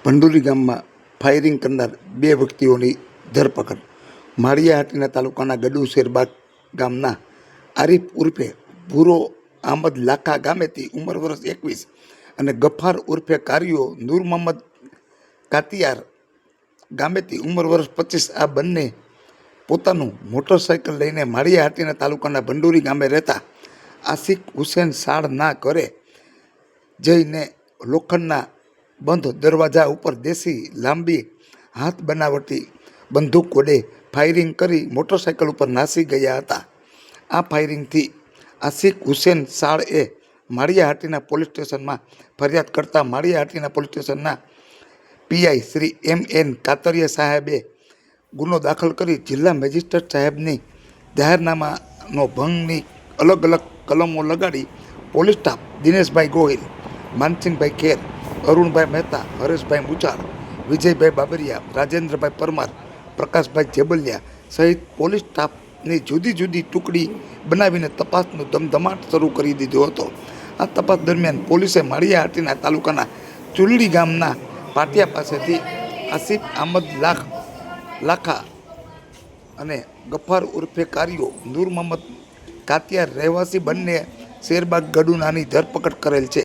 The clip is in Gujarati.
ભંડોરી ગામમાં ફાયરિંગ કરનાર બે વ્યક્તિઓની ધરપકડ। માળિયાહાટીના તાલુકાના ગડુ શેરબાગ ગામના આરીફ ઉર્ફે ભૂરો અહમદ લાખા ગામેથી ઉંમર વર્ષ 21 અને ગફાર ઉર્ફે કારિયો નૂર મોહમ્મદ કાતિયાર ગામેથી ઉંમર વર્ષ 25 આ બંને પોતાનું મોટરસાઇકલ લઈને માળિયાહાટીના તાલુકાના ભંડોરી ગામે રહેતા આશિક હુસેન સાળના ઘરે જઈને લોખંડના બંધ દરવાજા ઉપર દેશી લાંબી હાથ બનાવટી બંદૂક વડે ફાયરિંગ કરી મોટરસાઇકલ ઉપર નાસી ગયા હતા। આ ફાયરિંગથી આશિક હુસેન સાળએ માળિયાહાટીના પોલીસ સ્ટેશનમાં ફરિયાદ કરતા માળિયાહાટીના પોલીસ સ્ટેશનના પીઆઈ શ્રી એમ.એન. કાતરિયા સાહેબે ગુનો દાખલ કરી જિલ્લા મેજિસ્ટ્રેટ સાહેબની જાહેરનામાનો ભંગની અલગ અલગ કલમો લગાડી પોલીસ સ્ટાફ દિનેશભાઈ ગોહિલ, માનસિંહભાઈ ખેર, અરુણભાઈ મહેતા, હરેશભાઈ મુચાર, વિજયભાઈ બાબરિયા, રાજેન્દ્રભાઈ પરમાર, પ્રકાશભાઈ જેબલિયા સહિત પોલીસ સ્ટાફની જુદી જુદી ટુકડી બનાવીને તપાસનો ધમધમાટ શરૂ કરી દીધો હતો। આ તપાસ દરમિયાન પોલીસે માળિયાહાટીના તાલુકાના ચુલડી ગામના પાટિયા પાસેથી આસિફ અહમદ લાખા અને ગફાર ઉર્ફે કારિયો નૂર મોહમ્મદ કાતિયાર રહેવાસી બંને શેરબાગ ગડુનાની ધરપકડ કરેલ છે।